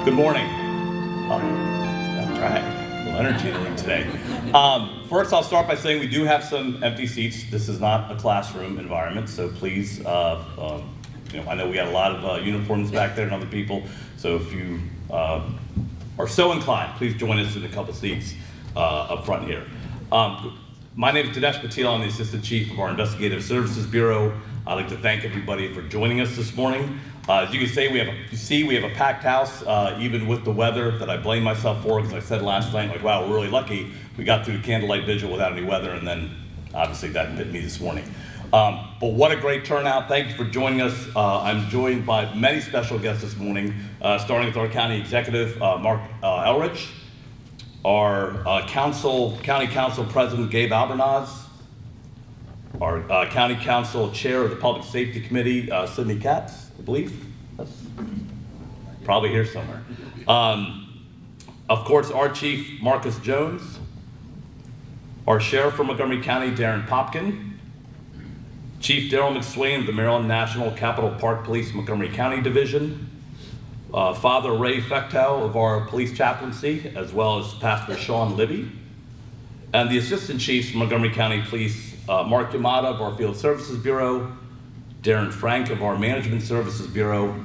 Good morning. All right, a little energy in the room today. First, I'll start by saying we do have some empty seats. This is not a classroom environment, so please, I know we got a lot of uniforms back there and other people, so if you are so inclined, please join us in a couple seats up front here. My name is Dinesh Patil. I'm the Assistant Chief of our Investigative Services Bureau. I'd like to thank everybody for joining us this morning. As you can see, we have a packed house, even with the weather that I blame myself for, because I said last night, like, wow, we're really lucky we got through the candlelight vigil without any weather, and then obviously that hit me this morning. But what a great turnout. Thank you for joining us. I'm joined by many special guests this morning, starting with our County Executive, Mark Elrich, our County Council President, Gabe Albernaz, our County Council Chair of the Public Safety Committee, Sydney Katz, I believe. That's probably here somewhere. Of course, our Chief, Marcus Jones, our Sheriff from Montgomery County, Darren Popkin, Chief Daryl McSwain of the Maryland National Capital Park Police Montgomery County Division, Father Ray Fechtel of our police chaplaincy, as well as Pastor Sean Libby, and the Assistant Chiefs from Montgomery County Police, Mark Yamada of our Field Services Bureau, Darren Frank of our Management Services Bureau,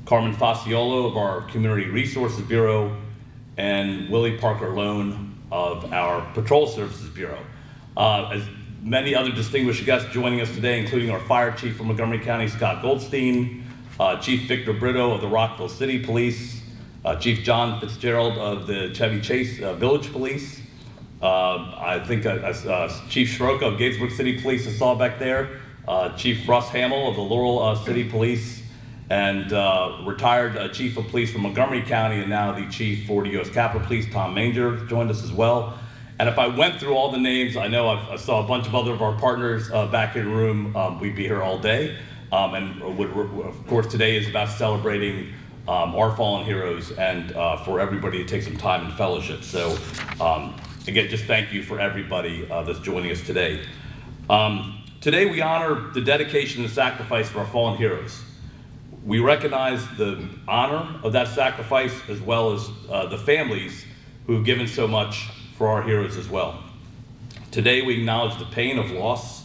Carmen Faciolo of our Community Resources Bureau, and Willie Parker Lone of our Patrol Services Bureau. As many other distinguished guests joining us today, including our Fire Chief from Montgomery County, Scott Goldstein, Chief Victor Brito of the Rockville City Police, Chief John Fitzgerald of the Chevy Chase Village Police, I think Chief Schroka of Gatesburg City Police I saw back there, Chief Russ Hamill of the Laurel City Police, and retired Chief of Police from Montgomery County and now the Chief for the U.S. Capitol Police, Tom Manger, joined us as well. And if I went through all the names, I know I saw a bunch of other of our partners back in the room. We'd be here all day. And of course, today is about celebrating our fallen heroes and for everybody to take some time in fellowship. So again, just thank you for everybody that's joining us today. Today we honor the dedication and sacrifice of our fallen heroes. We recognize the honor of that sacrifice as well as the families who have given so much for our heroes as well. Today we acknowledge the pain of loss,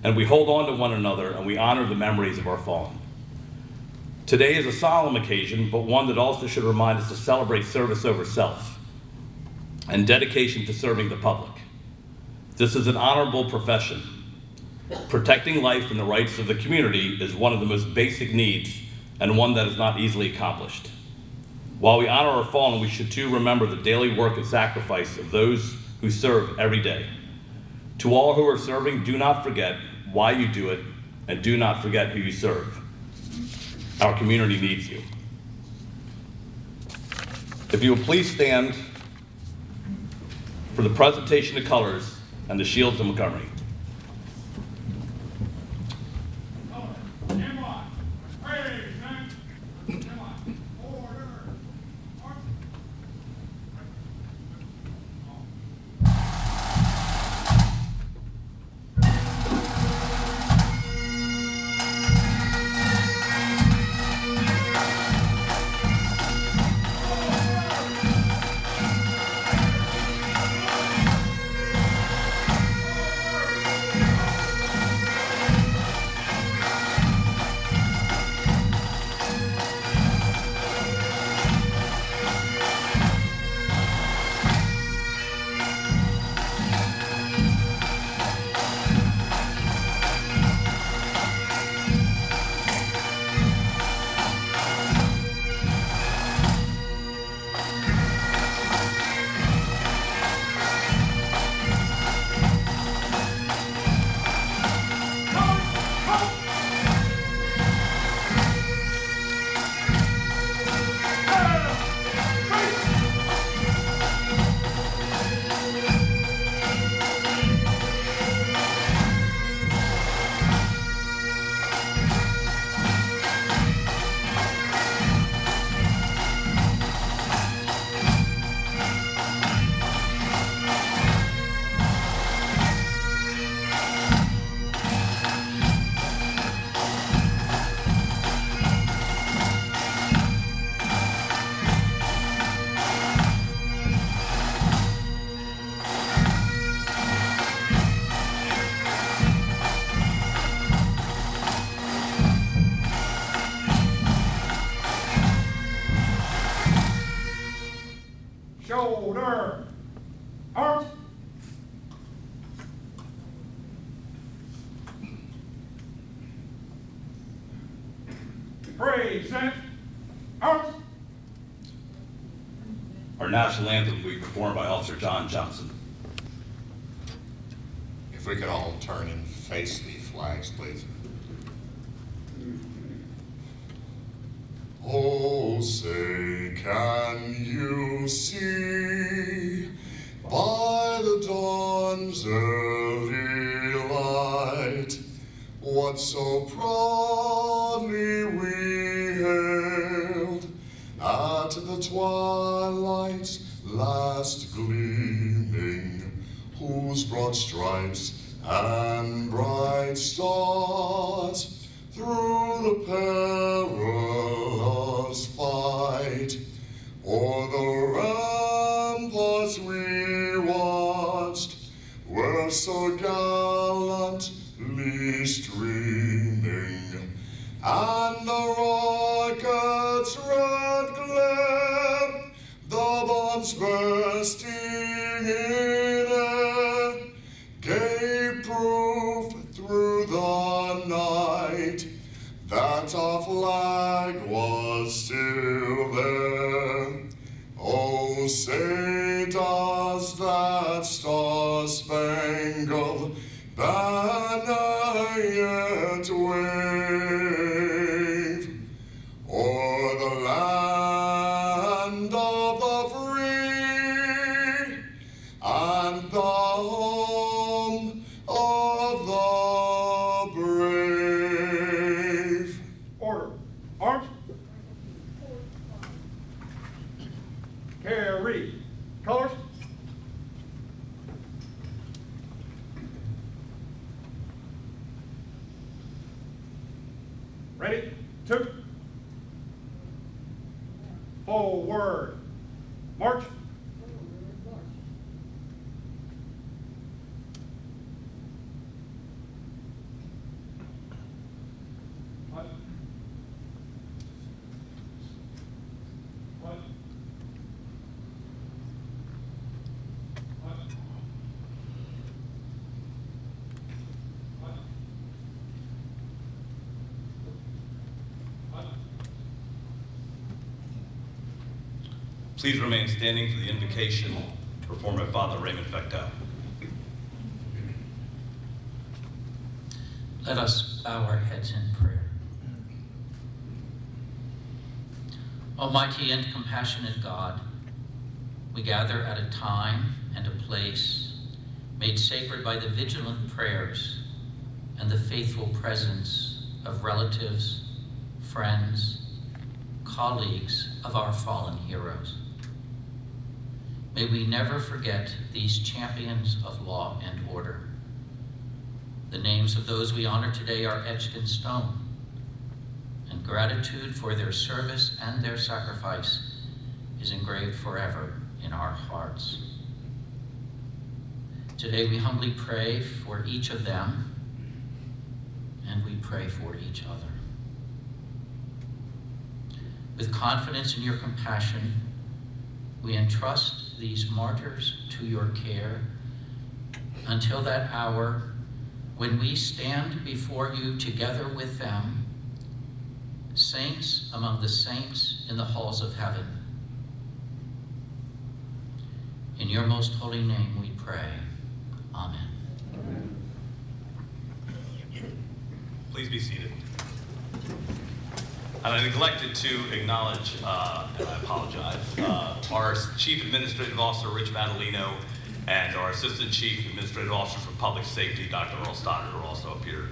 and we hold on to one another and we honor the memories of our fallen. Today is a solemn occasion, but one that also should remind us to celebrate service over self and dedication to serving the public. This is an honorable profession. Protecting life and the rights of the community is one of the most basic needs and one that is not easily accomplished. While we honor our fallen, we should too remember the daily work and sacrifice of those who serve every day. To all who are serving, do not forget why you do it, and do not forget who you serve. Our community needs you. If you will please stand for the presentation of colors and the shields of Montgomery. Present. Out. Our national anthem will be performed by Officer John Johnson. If we could all turn and face the flags, please. Oh, say, can you see by the dawn's early light what so proudly we hailed at the twilight's last gleaming, whose broad stripes and bright stars through the perilous fight o'er the ramparts we watched were so gallantly streaming, and the rocket's red glare, the bombs bursting in air, gave proof through the night that our flag was still there. Oh, say does that star-spangled banner yet wave o'er the land of the free and the home of the brave? Order. Arms. Carry. Colors. Ready? 2. Forward. March. Please remain standing for the invocation performed by Father Raymond Fecteau. Let us bow our heads in prayer. Almighty and compassionate God, we gather at a time and a place made sacred by the vigilant prayers and the faithful presence of relatives, friends, colleagues of our fallen heroes. May we never forget these champions of law and order. The names of those we honor today are etched in stone, and gratitude for their service and their sacrifice is engraved forever in our hearts. Today we humbly pray for each of them, and we pray for each other. With confidence in your compassion, we entrust these martyrs to your care until that hour when we stand before you together with them, saints among the saints in the halls of heaven. In your most holy name we pray. Amen. Please be seated. And I neglected to acknowledge, and I apologize, our Chief Administrative Officer, Rich Madalino, and our Assistant Chief Administrative Officer for Public Safety, Dr. Earl Stoddard, are also up here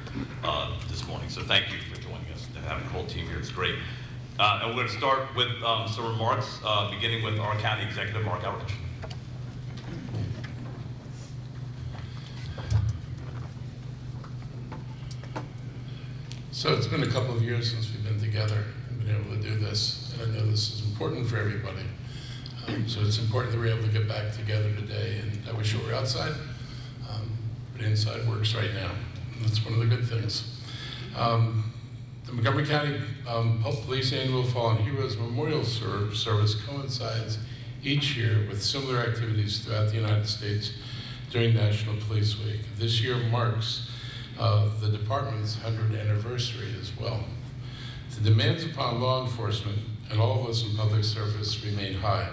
this morning. So thank you for joining us and having the whole team here. It's great. And we're going to start with some remarks, beginning with our County Executive, Mark Elrich. So it's been a couple of years since we've been together and been able to do this, and I know this is important for everybody. So it's important that we're able to get back together today, and I wish it were outside, but inside works right now. And that's one of the good things. The Montgomery County Police Annual Fallen Heroes Memorial Service coincides each year with similar activities throughout the United States during National Police Week. This year marks the department's 100th anniversary as well. The demands upon law enforcement and all of us in public service remain high.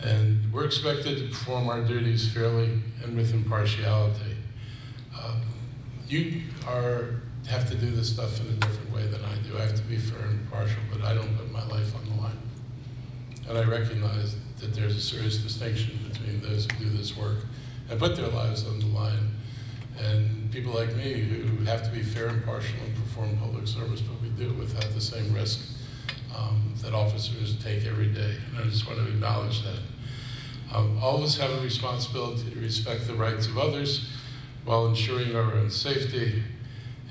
And we're expected to perform our duties fairly and with impartiality. You have to do this stuff in a different way than I do. I have to be fair and impartial, but I don't put my life on the line. And I recognize that there's a serious distinction between those who do this work and put their lives on the line, and people like me who have to be fair and impartial and perform public service, but we do it without the same risk that officers take every day. And I just want to acknowledge that. All of us have a responsibility to respect the rights of others while ensuring our own safety.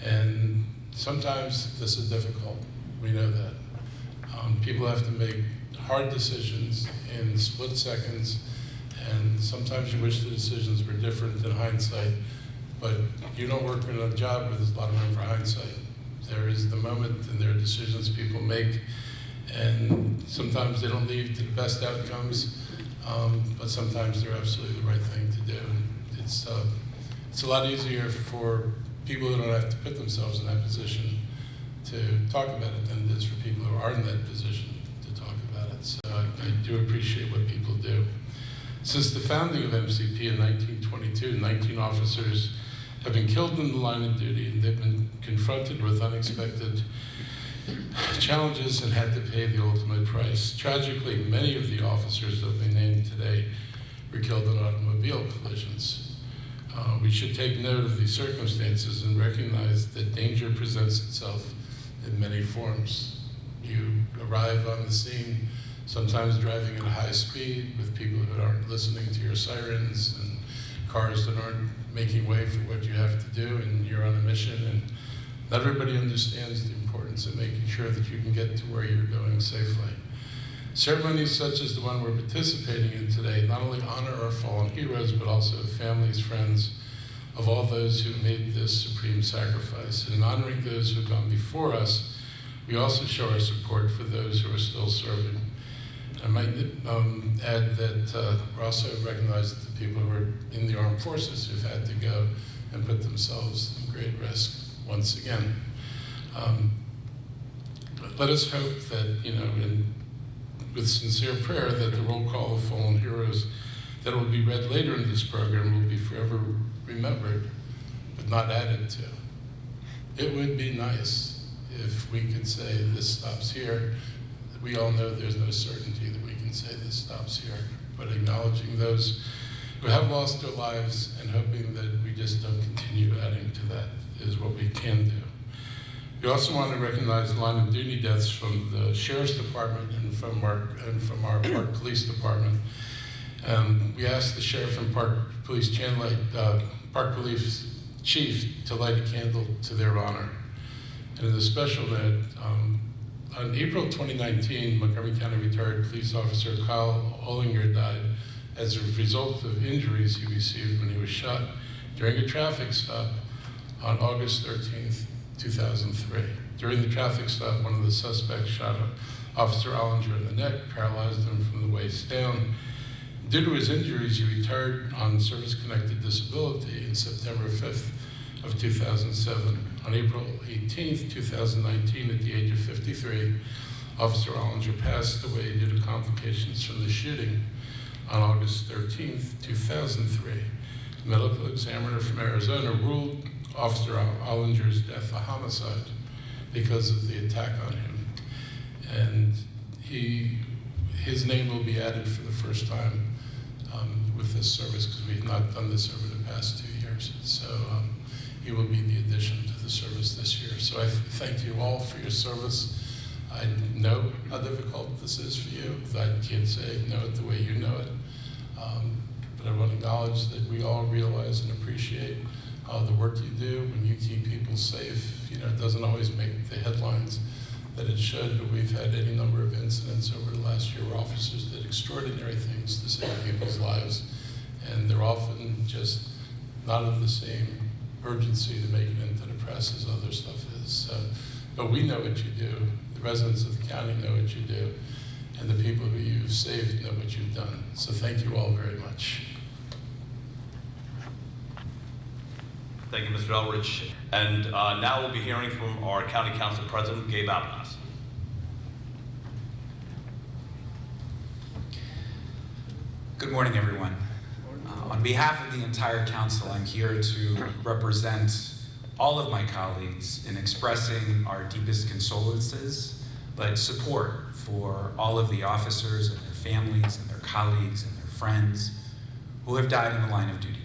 And sometimes this is difficult. We know that. People have to make hard decisions in split seconds, and sometimes you wish the decisions were different in hindsight, but you don't work in a job where there's a lot of room for hindsight. There is the moment, and there are decisions people make, and sometimes they don't lead to the best outcomes, but sometimes they're absolutely the right thing to do. And it's a lot easier for people who don't have to put themselves in that position to talk about it than it is for people who are in that position to talk about it. So I do appreciate what people do. Since the founding of MCP in 1922, 19 officers have been killed in the line of duty, and they've been confronted with unexpected challenges and had to pay the ultimate price. Tragically, many of the officers that have been named today were killed in automobile collisions. We should take note of these circumstances and recognize that danger presents itself in many forms. You arrive on the scene, sometimes driving at a high speed with people who aren't listening to your sirens and cars that aren't making way for what you have to do, and you're on a mission, and not everybody understands the importance of making sure that you can get to where you're going safely. Ceremonies such as the one we're participating in today not only honor our fallen heroes, but also families, friends of all those who made this supreme sacrifice. And in honoring those who have gone before us, we also show our support for those who are still serving. I might add that we're also recognizing the people who are in the armed forces who've had to go and put themselves in great risk once again. Let us hope that, with sincere prayer, that the roll call of fallen heroes that will be read later in this program will be forever remembered, but not added to. It would be nice if we could say this stops here. We all know there's no certainty that we can say this stops here, but acknowledging those who have lost their lives and hoping that we just don't continue adding to that is what we can do. We also want to recognize line of duty deaths from the Sheriff's Department and from our Park Police Department. We asked the Sheriff and Park Police Chief to light a candle to their honor. And in a special note, on April 2019, Montgomery County retired police officer Kyle Olinger died as a result of injuries he received when he was shot during a traffic stop on August 13th, 2003. During the traffic stop, one of the suspects shot Officer Olinger in the neck, paralyzed him from the waist down. Due to his injuries, he retired on service-connected disability in September 5th of 2007. On April 18th, 2019, at the age of 53, Officer Olinger passed away due to complications from the shooting on August 13th, 2003. The medical examiner from Arizona ruled Officer Ollinger's death a homicide because of the attack on him. And his name will be added for the first time with this service, because we've not done this over the past 2 years. So he will be the addition to the service this year. So I thank you all for your service. I know how difficult this is for you. I can't say know it the way you know it. But I want to acknowledge that we all realize and appreciate the work you do when you keep people safe. It doesn't always make the headlines that it should, but we've had any number of incidents over the last year where officers did extraordinary things to save people's lives, and they're often just not of the same urgency to make it into the press as other stuff is. But we know what you do, the residents of the county know what you do, and the people who you've saved know what you've done. So thank you all very much. Thank you, Mr. Elrich. And now we'll be hearing from our County Council President, Gabe Abbas. Good morning, everyone. On behalf of the entire council, I'm here to represent all of my colleagues in expressing our deepest condolences, but support for all of the officers and their families and their colleagues and their friends who have died in the line of duty.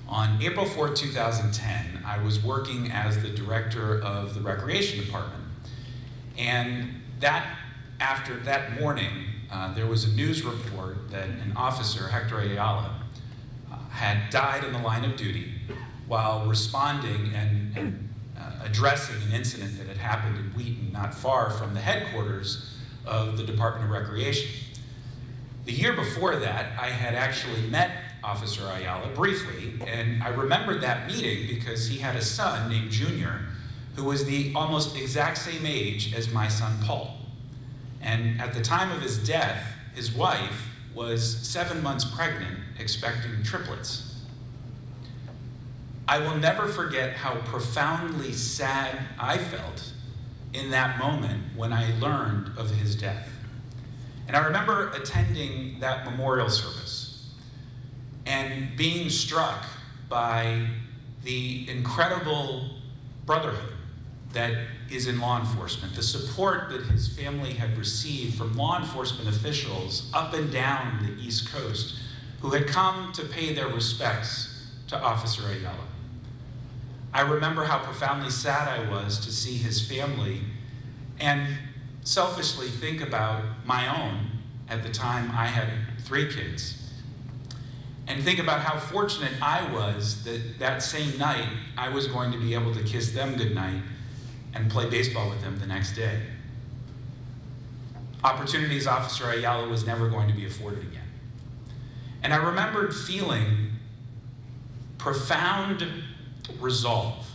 On April 4, 2010, I was working as the director of the Recreation Department. And after that morning, there was a news report that an officer, Hector Ayala, had died in the line of duty while responding and addressing an incident that had happened in Wheaton, not far from the headquarters of the Department of Recreation. The year before that, I had actually met Officer Ayala briefly, and I remembered that meeting because he had a son named Junior who was the almost exact same age as my son Paul. And at the time of his death, his wife was 7 months pregnant, expecting triplets. I will never forget how profoundly sad I felt in that moment when I learned of his death. And I remember attending that memorial service and being struck by the incredible brotherhood that is in law enforcement, the support that his family had received from law enforcement officials up and down the East Coast who had come to pay their respects to Officer Ayala. I remember how profoundly sad I was to see his family and selfishly think about my own. At the time, I had 3 kids. And think about how fortunate I was that that same night, I was going to be able to kiss them goodnight and play baseball with them the next day. Opportunities Officer Ayala was never going to be afforded again. And I remembered feeling profound resolve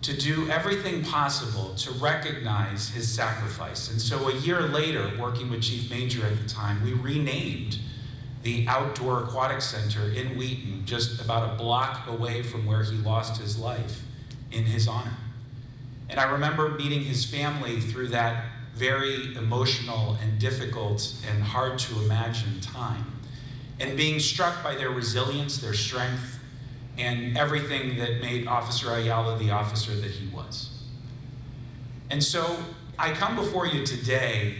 to do everything possible to recognize his sacrifice. And so a year later, working with Chief Major at the time, we renamed the Outdoor Aquatic Center in Wheaton, just about a block away from where he lost his life, in his honor. And I remember meeting his family through that very emotional and difficult and hard to imagine time, and being struck by their resilience, their strength, and everything that made Officer Ayala the officer that he was. And so I come before you today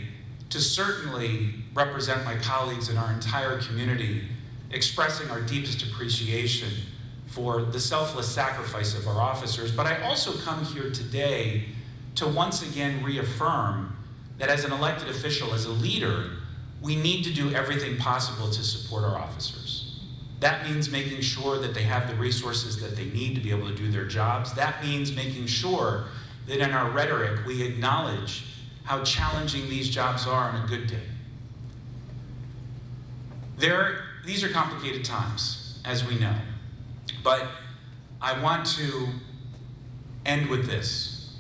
to certainly represent my colleagues in our entire community, expressing our deepest appreciation for the selfless sacrifice of our officers. But I also come here today to once again reaffirm that as an elected official, as a leader, we need to do everything possible to support our officers. That means making sure that they have the resources that they need to be able to do their jobs. That means making sure that in our rhetoric, we acknowledge how challenging these jobs are on a good day. These are complicated times, as we know, but I want to end with this.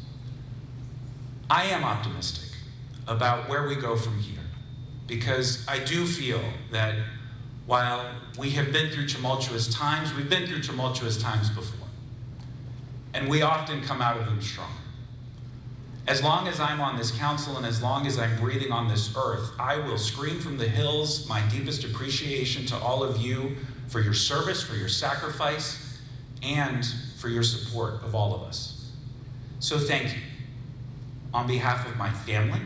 I am optimistic about where we go from here, because I do feel that while we have been through tumultuous times, we've been through tumultuous times before, and we often come out of them stronger. As long as I'm on this council and as long as I'm breathing on this earth, I will scream from the hills my deepest appreciation to all of you for your service, for your sacrifice, and for your support of all of us. So thank you. On behalf of my family,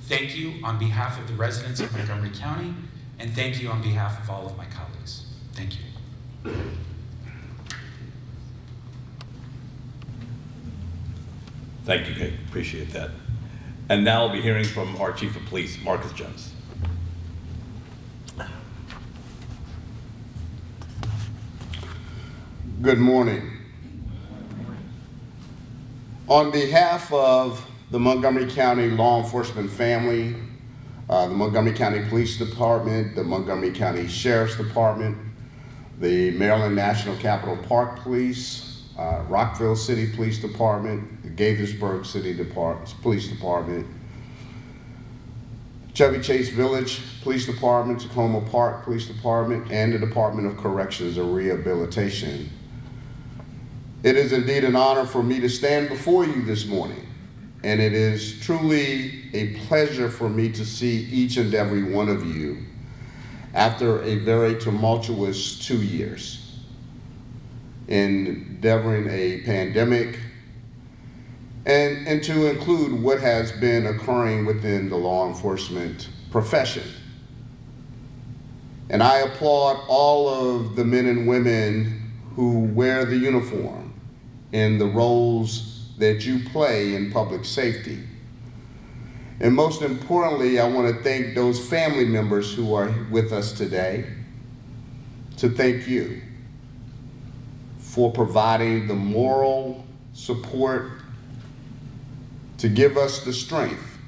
thank you on behalf of the residents of Montgomery County, and thank you on behalf of all of my colleagues. Thank you. Thank you, Kate. Appreciate that. And now we'll be hearing from our Chief of Police, Marcus Jones. Good morning. On behalf of the Montgomery County law enforcement family, the Montgomery County Police Department, the Montgomery County Sheriff's Department, the Maryland National Capital Park Police, Rockville City Police Department, the Gaithersburg City Police Department, Chevy Chase Village Police Department, Tacoma Park Police Department, and the Department of Corrections and Rehabilitation. It is indeed an honor for me to stand before you this morning, and it is truly a pleasure for me to see each and every one of you after a very tumultuous 2 years, endeavoring a pandemic, and to include what has been occurring within the law enforcement profession. And I applaud all of the men and women who wear the uniform in the roles that you play in public safety. And most importantly, I want to thank those family members who are with us today, to thank you for providing the moral support to give us the strength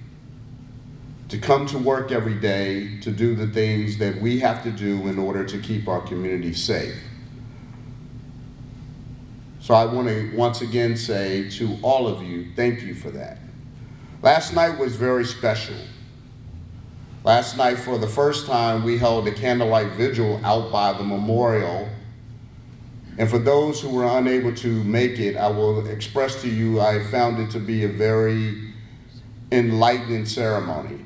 to come to work every day to do the things that we have to do in order to keep our community safe. So I want to once again say to all of you, thank you for that. Last night was very special. Last night, for the first time, we held a candlelight vigil out by the memorial. And for those who were unable to make it, I will express to you, I found it to be a very enlightening ceremony.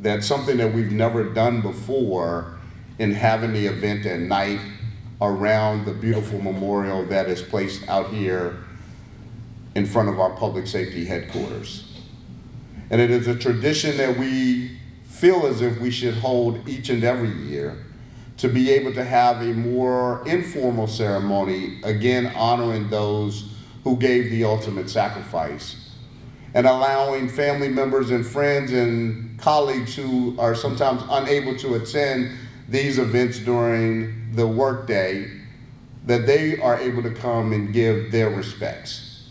That's something that we've never done before, in having the event at night around the beautiful memorial that is placed out here in front of our public safety headquarters. And it is a tradition that we feel as if we should hold each and every year, to be able to have a more informal ceremony, again honoring those who gave the ultimate sacrifice, and allowing family members and friends and colleagues who are sometimes unable to attend these events during the workday, that they are able to come and give their respects.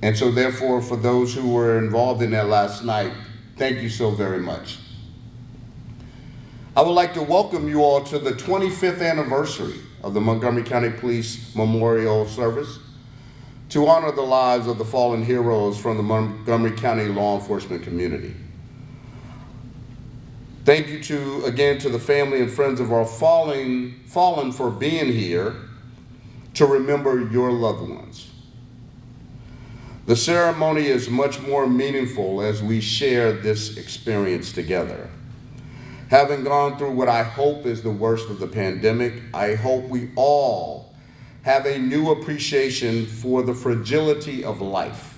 And so therefore, for those who were involved in that last night, thank you so very much. I would like to welcome you all to the 25th anniversary of the Montgomery County Police Memorial Service, to honor the lives of the fallen heroes from the Montgomery County law enforcement community. Thank you again to the family and friends of our fallen for being here to remember your loved ones. The ceremony is much more meaningful as we share this experience together. Having gone through what I hope is the worst of the pandemic, I hope we all have a new appreciation for the fragility of life,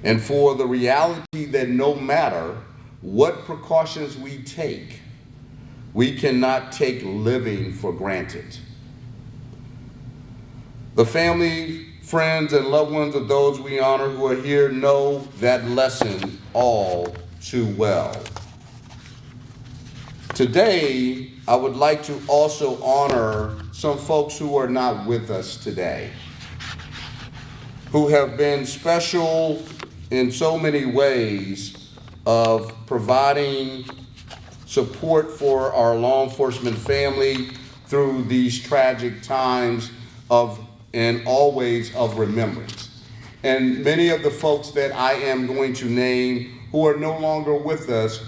and for the reality that no matter what precautions we take, we cannot take living for granted. The family, friends, and loved ones of those we honor who are here know that lesson all too well. Today, I would like to also honor some folks who are not with us today, who have been special in so many ways of providing support for our law enforcement family through these tragic times and always of remembrance. And many of the folks that I am going to name who are no longer with us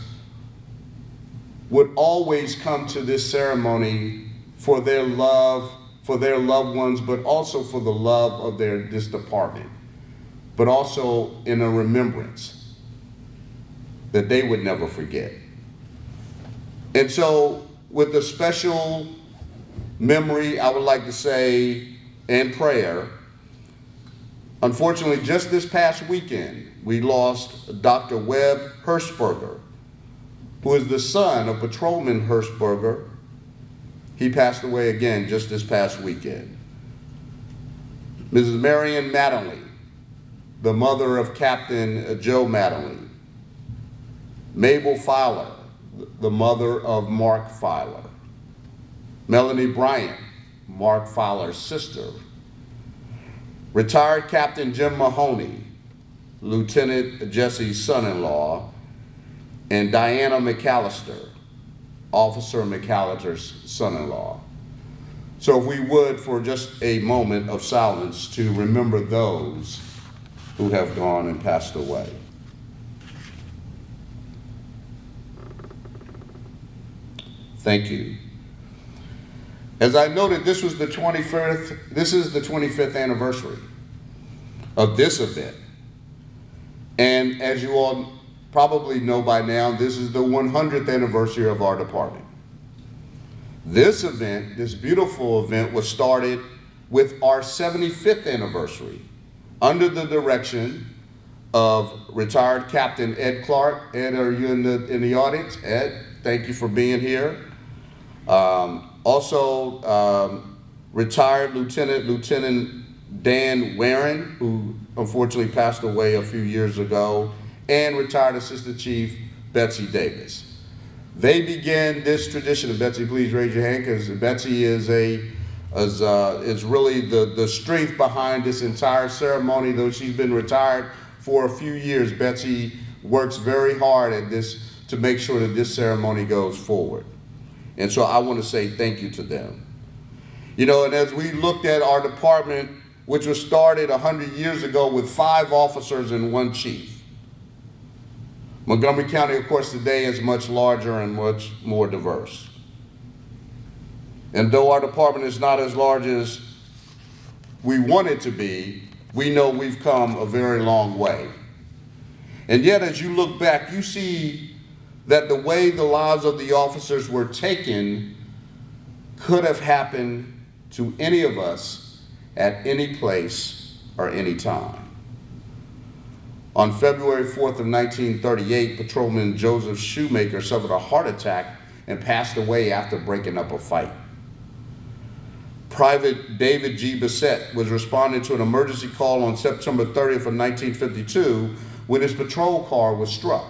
would always come to this ceremony for their loved ones, but also for the love of this department, but also in a remembrance that they would never forget. And so, with a special memory, I would like to say, and prayer, unfortunately, just this past weekend, we lost Dr. Webb Hirschberger, who is the son of Patrolman Hirschberger. He passed away again just this past weekend. Mrs. Marion Mattingly, the mother of Captain Joe Mattingly. Mabel Fowler, the mother of Mark Fowler. Melanie Bryant, Mark Fowler's sister. Retired Captain Jim Mahoney, Lieutenant Jesse's son-in-law, and Diana McCallister, Officer McCallister's son-in-law. So if we would, for just a moment of silence, to remember those who have gone and passed away. Thank you. As I noted, this is the 25th anniversary of this event. And as you all probably know by now, this is the 100th anniversary of our department. This event, this beautiful event, was started with our 75th anniversary under the direction of retired Captain Ed Clark. Ed, are you in the audience? Ed, thank you for being here. Retired Lieutenant Dan Warren, who unfortunately passed away a few years ago, and retired Assistant Chief Betsy Davis. They began this tradition. And Betsy, please raise your hand, because Betsy is really the strength behind this entire ceremony. Though she's been retired for a few years, Betsy works very hard at this to make sure that this ceremony goes forward. And so I want to say thank you to them. You know, and as we looked at our department, which was started 100 years ago with 5 officers and 1 chief. Montgomery County, of course, today is much larger and much more diverse. And though our department is not as large as we want it to be, we know we've come a very long way. And yet, as you look back, you see that the way the lives of the officers were taken could have happened to any of us at any place or any time. On February 4th of 1938, Patrolman Joseph Shoemaker suffered a heart attack and passed away after breaking up a fight. Private David G. Bissett was responding to an emergency call on September 30th of 1952 when his patrol car was struck.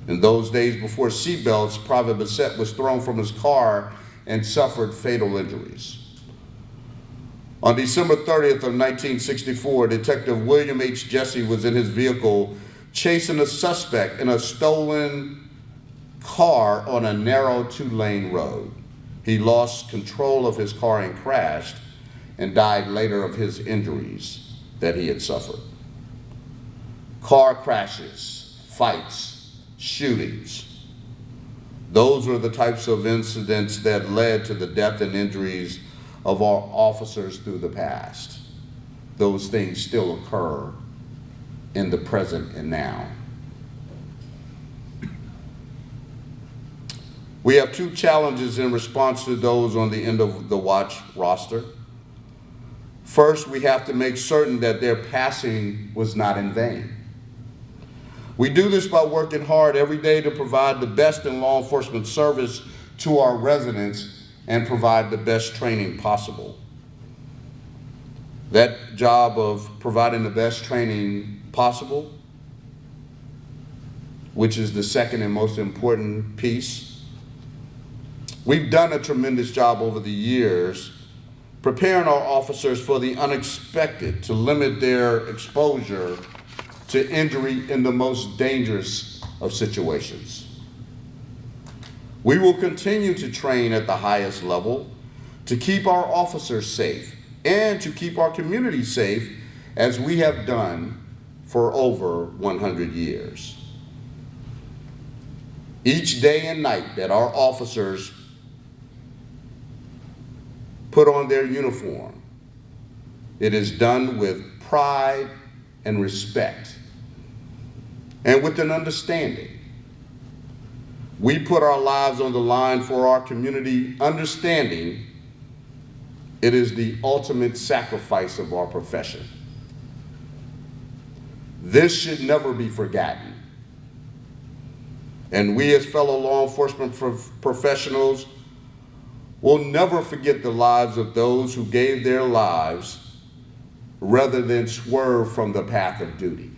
In those days before seatbelts, Private Bissett was thrown from his car and suffered fatal injuries. On December 30th of 1964, Detective William H. Jesse was in his vehicle chasing a suspect in a stolen car on a narrow 2-lane road. He lost control of his car and crashed and died later of his injuries that he had suffered. Car crashes, fights, shootings. Those were the types of incidents that led to the death and injuries of our officers through the past. Those things still occur in the present and now. We have 2 challenges in response to those on the end of the watch roster. First, we have to make certain that their passing was not in vain. We do this by working hard every day to provide the best in law enforcement service to our residents and provide the best training possible. That job of providing the best training possible, which is the second and most important piece, we've done a tremendous job over the years preparing our officers for the unexpected to limit their exposure to injury in the most dangerous of situations. We will continue to train at the highest level to keep our officers safe and to keep our community safe, as we have done for over 100 years. Each day and night that our officers put on their uniform, it is done with pride and respect and with an understanding. We put our lives on the line for our community, understanding it is the ultimate sacrifice of our profession. This should never be forgotten. And we as fellow law enforcement professionals will never forget the lives of those who gave their lives rather than swerve from the path of duty.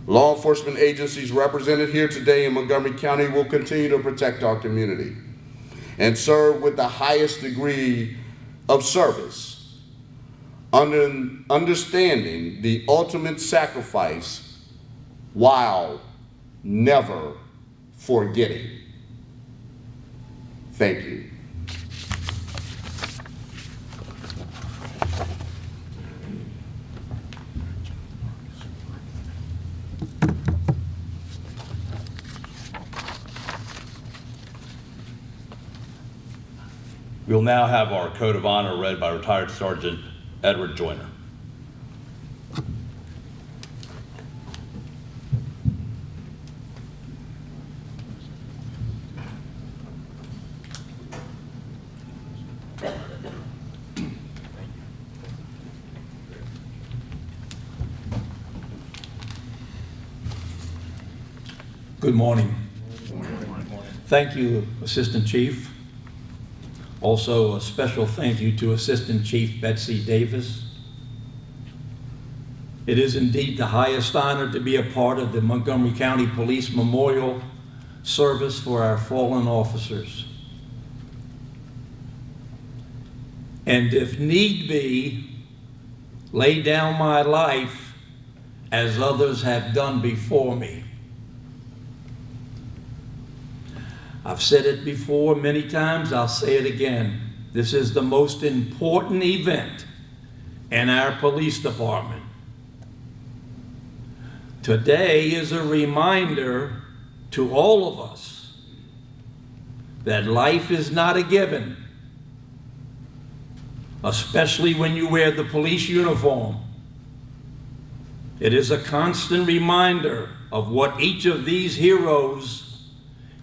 Law enforcement agencies represented here today in Montgomery County will continue to protect our community and serve with the highest degree of service, understanding the ultimate sacrifice while never forgetting. Thank you. We will now have our code of honor read by retired Sergeant Edward Joyner. Good morning. Thank you, Assistant Chief. Also, a special thank you to Assistant Chief Betsy Davis. It is indeed the highest honor to be a part of the Montgomery County Police Memorial Service for our fallen officers. And if need be, lay down my life as others have done before me. I've said it before many times, I'll say it again. This is the most important event in our police department. Today is a reminder to all of us that life is not a given, especially when you wear the police uniform. It is a constant reminder of what each of these heroes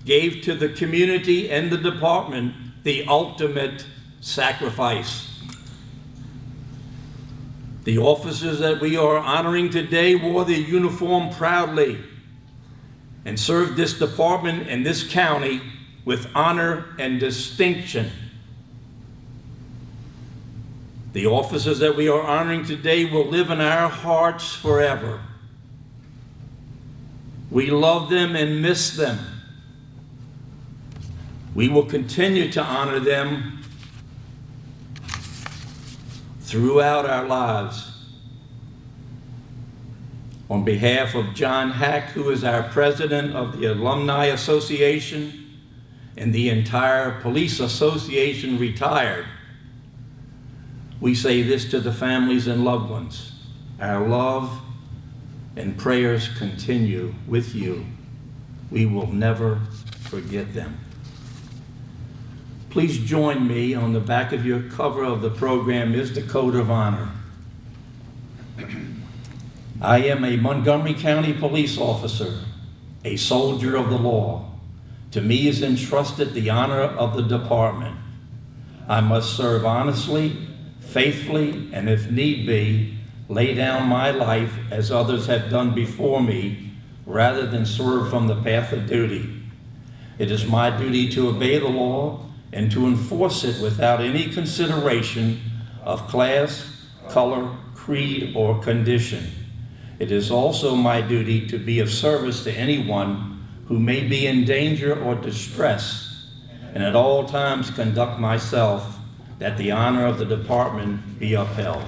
gave to the community and the department, the ultimate sacrifice. The officers that we are honoring today wore their uniform proudly and served this department and this county with honor and distinction. The officers that we are honoring today will live in our hearts forever. We love them and miss them. We will continue to honor them throughout our lives. On behalf of John Hack, who is our president of the Alumni Association and the entire Police Association retired, we say this to the families and loved ones. Our love and prayers continue with you. We will never forget them. Please join me. On the back of your cover of the program is the Code of Honor. I am a Montgomery County police officer, a soldier of the law. To me is entrusted the honor of the department. I must serve honestly, faithfully, and if need be, lay down my life as others have done before me, rather than swerve from the path of duty. It is my duty to obey the law and to enforce it without any consideration of class, color, creed, or condition. It is also my duty to be of service to anyone who may be in danger or distress, and at all times conduct myself that the honor of the department be upheld.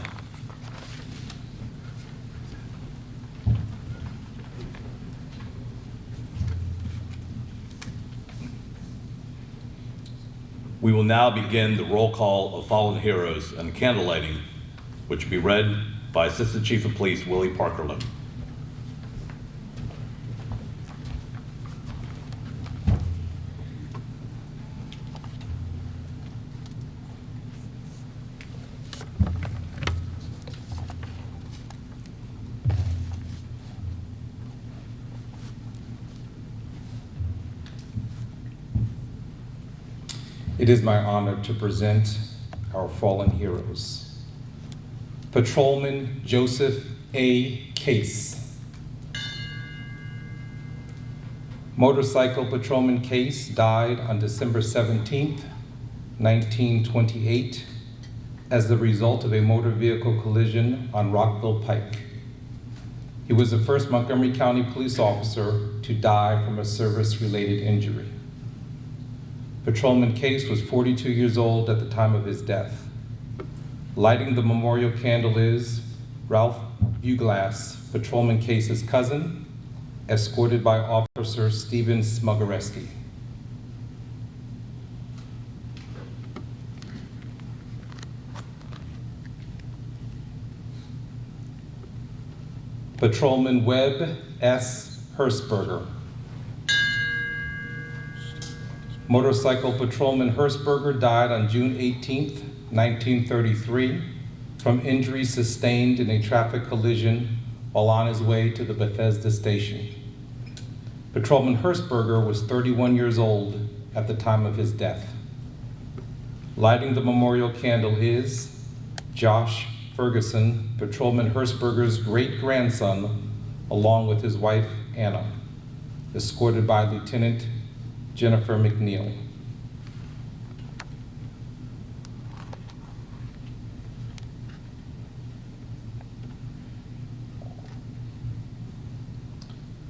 We will now begin the roll call of fallen heroes and candle lighting, which will be read by Assistant Chief of Police Willie Parkerlin. It is my honor to present our fallen heroes. Patrolman Joseph A. Case. Motorcycle Patrolman Case died on December 17th, 1928, as the result of a motor vehicle collision on Rockville Pike. He was the first Montgomery County police officer to die from a service-related injury. Patrolman Case was 42 years old at the time of his death. Lighting the memorial candle is Ralph Buglass, Patrolman Case's cousin, escorted by Officer Stephen Smugareski. Patrolman Webb S. Hertzberger. Motorcycle patrolman Hertzberger died on June 18, 1933, from injuries sustained in a traffic collision while on his way to the Bethesda station. Patrolman Hertzberger was 31 years old at the time of his death. Lighting the memorial candle is Josh Ferguson, Patrolman Hertzberger's great-grandson, along with his wife, Anna, escorted by Lieutenant Jennifer McNeil.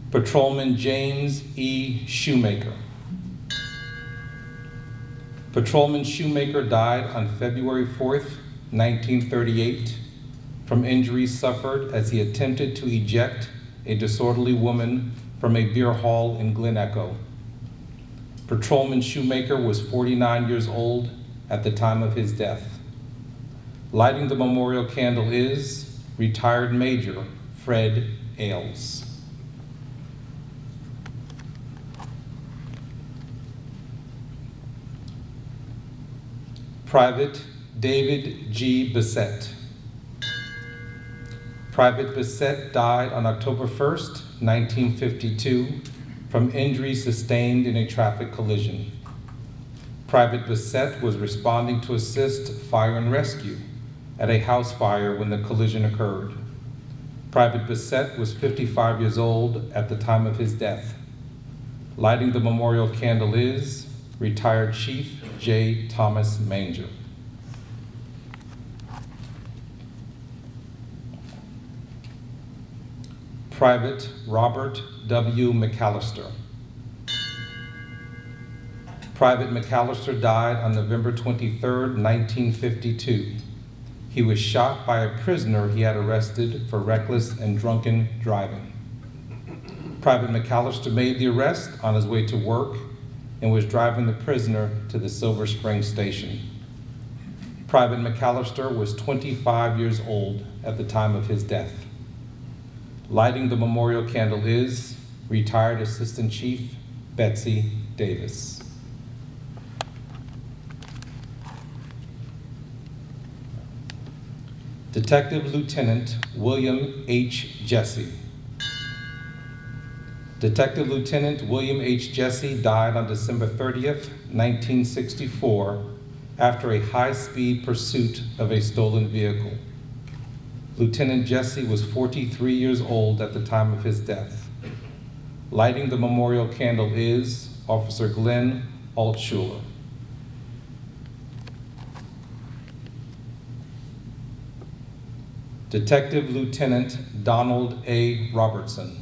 Patrolman James E. Shoemaker. Patrolman Shoemaker died on February 4th, 1938, from injuries suffered as he attempted to eject a disorderly woman from a beer hall in Glen Echo. Patrolman Shoemaker was 49 years old at the time of his death. Lighting the memorial candle is retired Major Fred Ailes. Private David G. Bissett. Private Bissett died on October 1st, 1952, from injuries sustained in a traffic collision. Private Bissett was responding to assist fire and rescue at a house fire when the collision occurred. Private Bissett was 55 years old at the time of his death. Lighting the memorial candle is retired Chief J. Thomas Manger. Private Robert W. McCallister. Private McCallister died on November 23, 1952. He was shot by a prisoner he had arrested for reckless and drunken driving. Private McCallister made the arrest on his way to work and was driving the prisoner to the Silver Spring station. Private McCallister was 25 years old at the time of his death. Lighting the memorial candle is retired Assistant Chief Betsy Davis. Detective Lieutenant William H. Jesse. Detective Lieutenant William H. Jesse died on December 30th, 1964, after a high-speed pursuit of a stolen vehicle. Lieutenant Jesse was 43 years old at the time of his death. Lighting the memorial candle is Officer Glenn Altschuler. Detective Lieutenant Donald A. Robertson.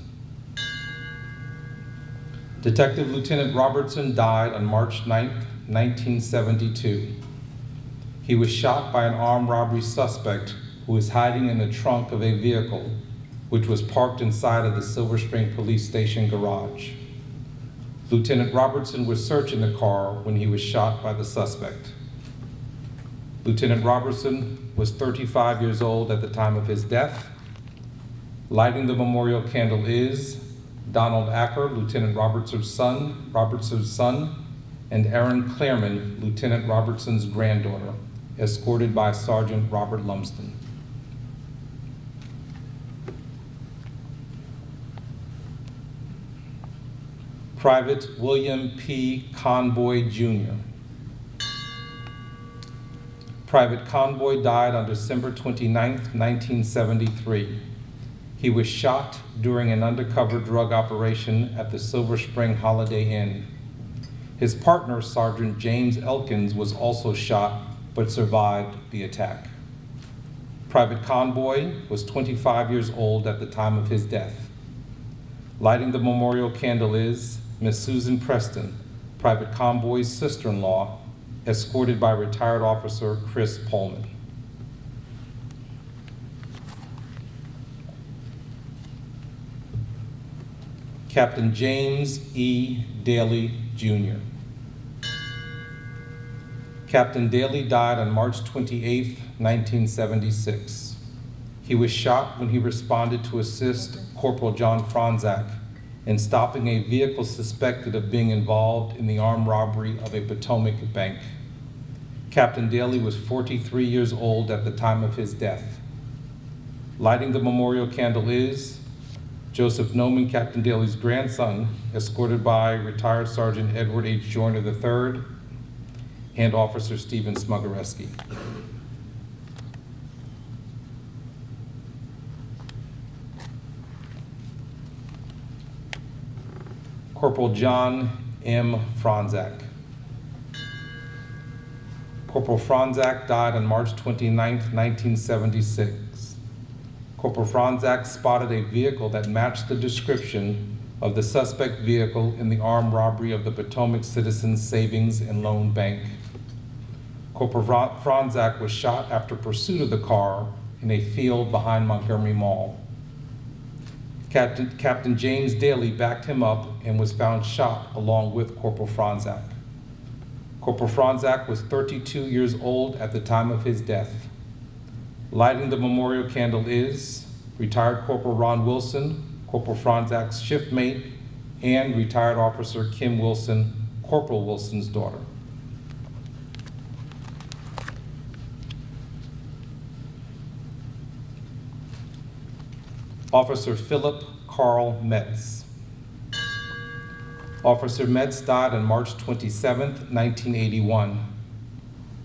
Detective Lieutenant Robertson died on March 9, 1972. He was shot by an armed robbery suspect who was hiding in the trunk of a vehicle which was parked inside of the Silver Spring Police Station garage. Lieutenant Robertson was searching the car when he was shot by the suspect. Lieutenant Robertson was 35 years old at the time of his death. Lighting the memorial candle is Donald Acker, Lieutenant Robertson's son, and Erin Clareman, Lieutenant Robertson's granddaughter, escorted by Sergeant Robert Lumsden. Private William P. Convoy, Jr. Private Convoy died on December 29, 1973. He was shot during an undercover drug operation at the Silver Spring Holiday Inn. His partner, Sergeant James Elkins, was also shot but survived the attack. Private Convoy was 25 years old at the time of his death. Lighting the memorial candle is Miss Susan Preston, Private Convoy's sister-in-law, escorted by retired officer Chris Pullman. Captain James E. Daley, Jr. Captain Daley died on March 28, 1976. He was shot when he responded to assist Corporal John Franzak in stopping a vehicle suspected of being involved in the armed robbery of a Potomac bank. Captain Daley was 43 years old at the time of his death. Lighting the memorial candle is Joseph Noman, Captain Daley's grandson, escorted by retired Sergeant Edward H. Joyner III and Officer Stephen Smugareski. Corporal John M. Franzak. Corporal Franzak died on March 29, 1976. Corporal Franzak spotted a vehicle that matched the description of the suspect vehicle in the armed robbery of the Potomac Citizens Savings and Loan Bank. Corporal Franzak was shot after pursuit of the car in a field behind Montgomery Mall. Captain James Daley backed him up and was found shot along with Corporal Franzak. Corporal Franzak was 32 years old at the time of his death. Lighting the memorial candle is retired Corporal Ron Wilson, Corporal Franzak's shiftmate, and retired Officer Kim Wilson, Corporal Wilson's daughter. Officer Philip Carl Metz. Officer Metz died on March 27, 1981.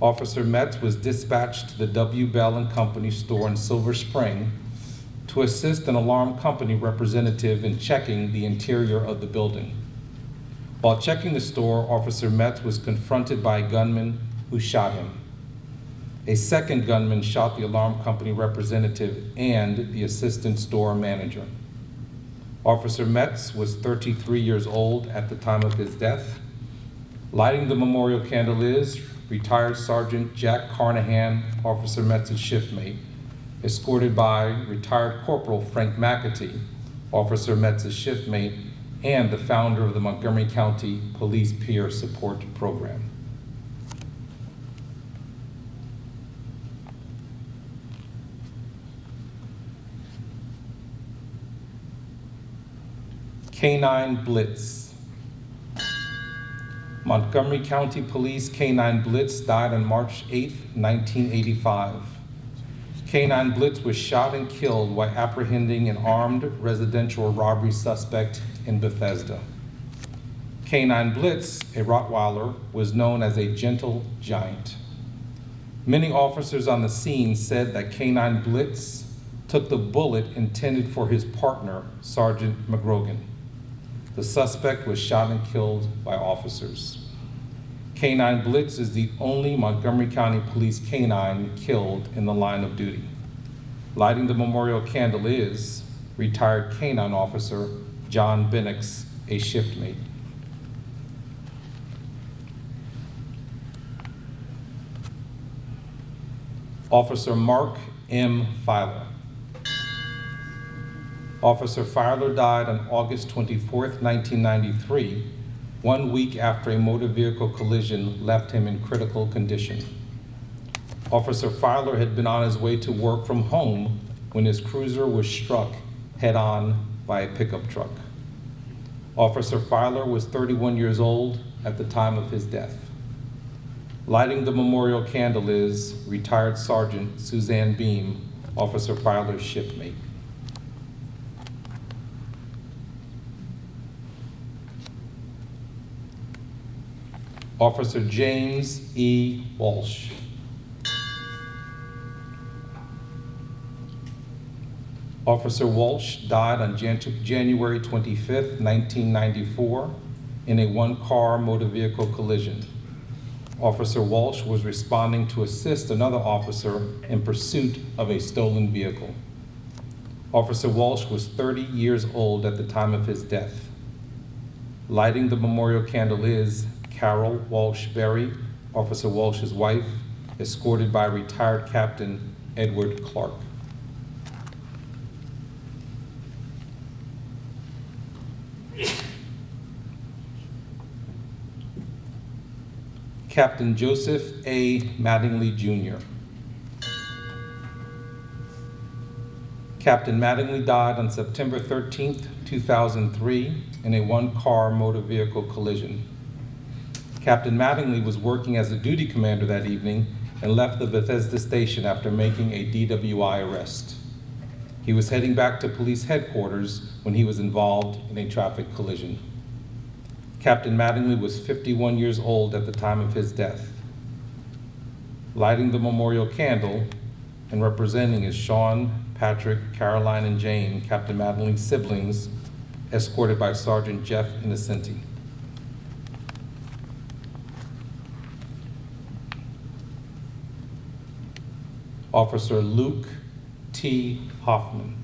Officer Metz was dispatched to the W. Bell & Company store in Silver Spring to assist an alarm company representative in checking the interior of the building. While checking the store, Officer Metz was confronted by a gunman who shot him. A second gunman shot the alarm company representative and the assistant store manager. Officer Metz was 33 years old at the time of his death. Lighting the memorial candle is retired Sergeant Jack Carnahan, Officer Metz's shiftmate, escorted by retired Corporal Frank McAtee, Officer Metz's shiftmate, and the founder of the Montgomery County Police Peer Support Program. Canine Blitz. Montgomery County Police Canine Blitz died on March 8, 1985. Canine Blitz was shot and killed while apprehending an armed residential robbery suspect in Bethesda. Canine Blitz, a Rottweiler, was known as a gentle giant. Many officers on the scene said that Canine Blitz took the bullet intended for his partner, Sergeant McGrogan. The suspect was shot and killed by officers. Canine Blitz is the only Montgomery County Police canine killed in the line of duty. Lighting the memorial candle is retired canine officer John Benix, a shiftmate. Officer Mark M. Filer. Officer Filer died on August 24, 1993, 1 week after a motor vehicle collision left him in critical condition. Officer Filer had been on his way to work from home when his cruiser was struck head-on by a pickup truck. Officer Filer was 31 years old at the time of his death. Lighting the memorial candle is retired Sergeant Suzanne Beam, Officer Filer's shiftmate. Officer James E. Walsh. Officer Walsh died on January 25, 1994, in a one-car motor vehicle collision. Officer Walsh was responding to assist another officer in pursuit of a stolen vehicle. Officer Walsh was 30 years old at the time of his death. Lighting the memorial candle is Carol Walsh Berry, Officer Walsh's wife, escorted by retired Captain Edward Clark. Captain Joseph A. Mattingly, Jr. Captain Mattingly died on September 13, 2003, in a one-car motor vehicle collision. Captain Mattingly was working as a duty commander that evening and left the Bethesda station after making a DWI arrest. He was heading back to police headquarters when he was involved in a traffic collision. Captain Mattingly was 51 years old at the time of his death. Lighting the memorial candle and representing is Sean, Patrick, Caroline, and Jane, Captain Mattingly's siblings, escorted by Sergeant Jeff Innocenti. Officer Luke T. Hoffman.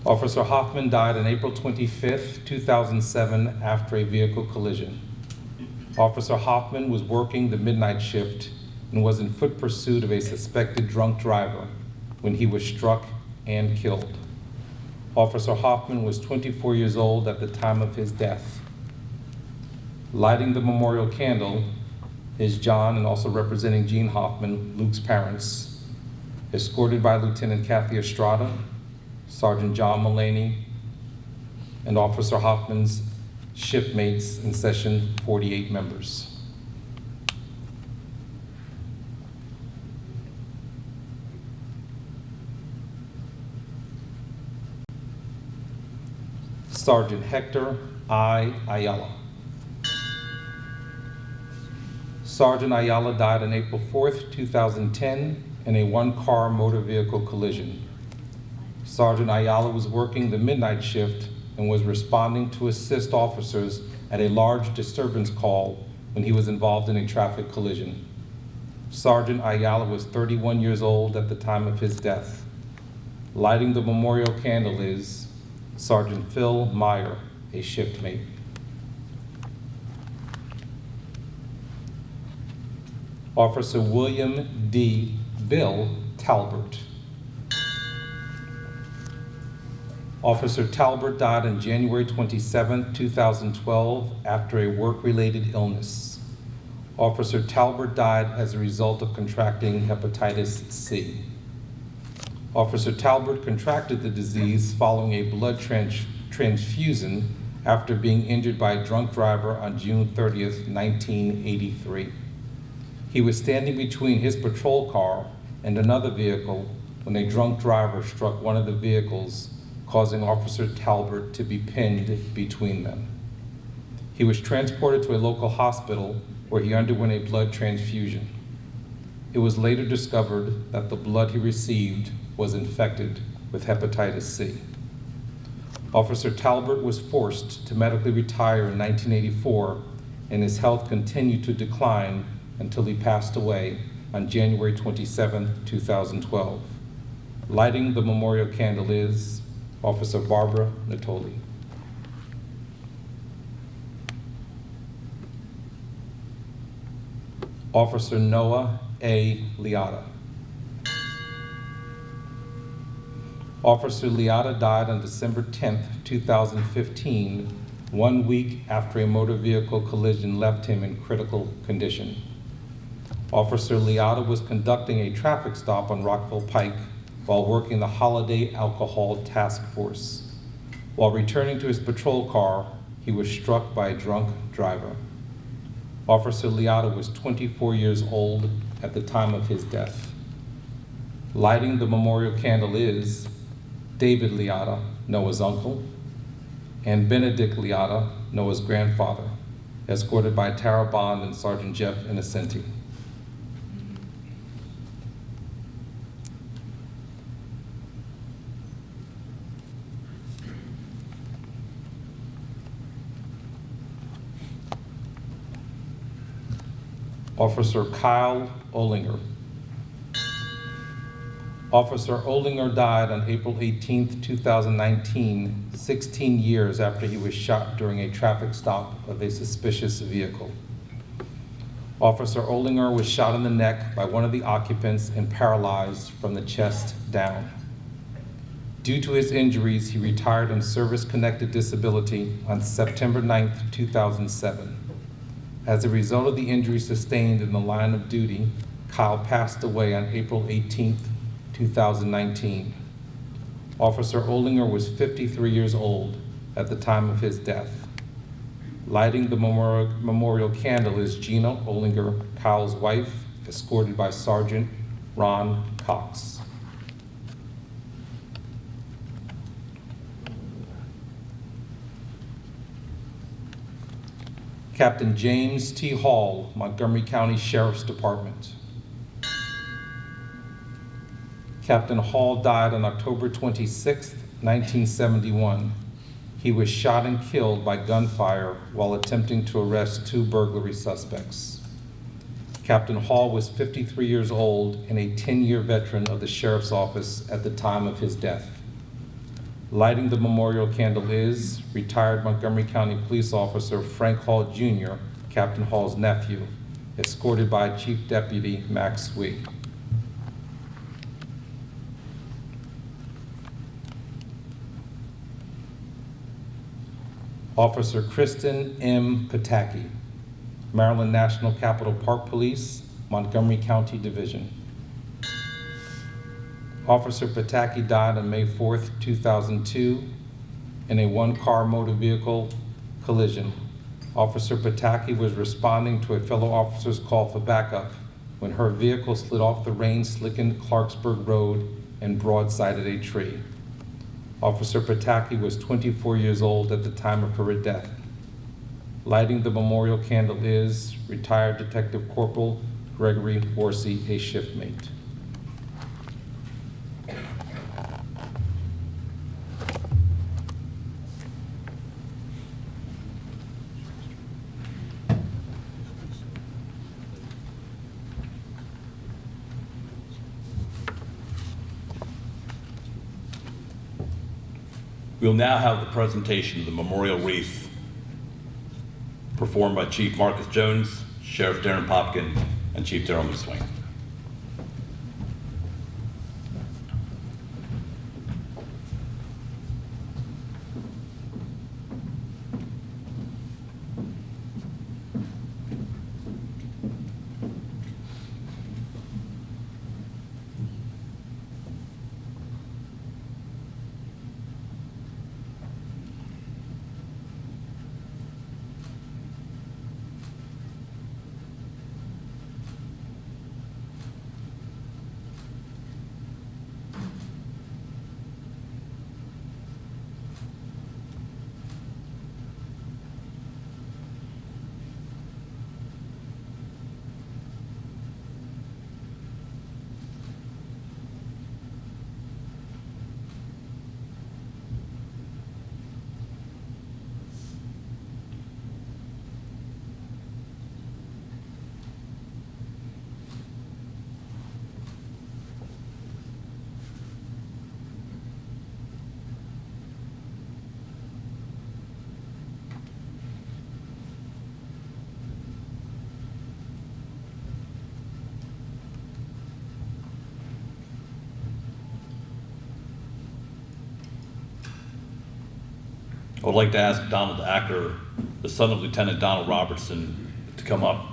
Officer Hoffman died on April 25th, 2007, after a vehicle collision. Officer Hoffman was working the midnight shift and was in foot pursuit of a suspected drunk driver when he was struck and killed. Officer Hoffman was 24 years old at the time of his death. Lighting the memorial candle is John, and also representing Gene Hoffman, Luke's parents, escorted by Lieutenant Kathy Estrada, Sergeant John Mullaney, and Officer Hoffman's shipmates in session 48 members. Sergeant Hector I. Ayala. Sergeant Ayala died on April 4th, 2010, in a one-car motor vehicle collision. Sergeant Ayala was working the midnight shift and was responding to assist officers at a large disturbance call when he was involved in a traffic collision. Sergeant Ayala was 31 years old at the time of his death. Lighting the memorial candle is Sergeant Phil Meyer, a shiftmate. Officer William D. Bill Dalbert. Officer Dalbert died on January 27, 2012, after a work-related illness. Officer Dalbert died as a result of contracting hepatitis C. Officer Dalbert contracted the disease following a blood transfusion after being injured by a drunk driver on June 30th, 1983. He was standing between his patrol car and another vehicle when a drunk driver struck one of the vehicles, causing Officer Dalbert to be pinned between them. He was transported to a local hospital where he underwent a blood transfusion. It was later discovered that the blood he received was infected with hepatitis C. Officer Dalbert was forced to medically retire in 1984, and his health continued to decline until he passed away on January 27, 2012. Lighting the memorial candle is Officer Barbara Natoli. Officer Noah A. Liata. Officer Liata died on December 10, 2015, 1 week after a motor vehicle collision left him in critical condition. Officer Liata was conducting a traffic stop on Rockville Pike while working the Holiday Alcohol Task Force. While returning to his patrol car, he was struck by a drunk driver. Officer Liata was 24 years old at the time of his death. Lighting the memorial candle is David Liata, Noah's uncle, and Benedict Liata, Noah's grandfather, escorted by Tara Bond and Sergeant Jeff Innocenti. Officer Kyle Olinger. Officer Olinger died on April 18, 2019, 16 years after he was shot during a traffic stop of a suspicious vehicle. Officer Olinger was shot in the neck by one of the occupants and paralyzed from the chest down. Due to his injuries, he retired on service-connected disability on September 9, 2007. As a result of the injuries sustained in the line of duty, Kyle passed away on April 18, 2019. Officer Olinger was 53 years old at the time of his death. Lighting the memorial candle is Gina Olinger, Kyle's wife, escorted by Sergeant Ron Cox. Captain James T. Hall, Montgomery County Sheriff's Department. Captain Hall died on October 26, 1971. He was shot and killed by gunfire while attempting to arrest 2 burglary suspects. Captain Hall was 53 years old and a 10-year veteran of the Sheriff's Office at the time of his death. Lighting the memorial candle is retired Montgomery County Police Officer Frank Hall Jr., Captain Hall's nephew, escorted by Chief Deputy Max Swee. Officer Kristen M. Pataki, Maryland National Capital Park Police, Montgomery County Division. Officer Pataki died on May 4, 2002 in a 1-car motor vehicle collision. Officer Pataki was responding to a fellow officer's call for backup when her vehicle slid off the rain-slickened Clarksburg Road and broadsided a tree. Officer Pataki was 24 years old at the time of her death. Lighting the memorial candle is retired Detective Corporal Gregory Horsey, a shiftmate. We'll now have the presentation of the memorial wreath performed by Chief Marcus Jones, Sheriff Darren Popkin, and Chief Daryl McSwain. I would like to ask Donald Acker, the son of Lieutenant Donald Robertson, to come up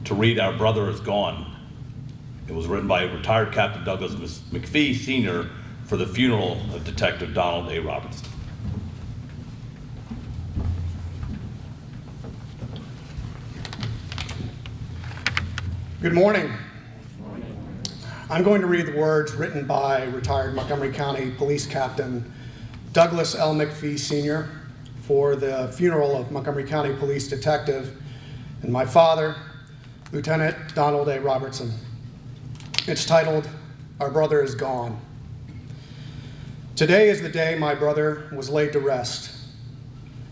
to read Our Brother Is Gone. It was written by retired Captain Douglas McPhee, Sr. for the funeral of Detective Donald A. Robertson. Good morning. I'm going to read the words written by retired Montgomery County Police Captain Douglas L. McPhee, Sr. for the funeral of Montgomery County Police Detective and my father, Lieutenant Donald A. Robertson. It's titled, Our Brother Is Gone. Today is the day my brother was laid to rest.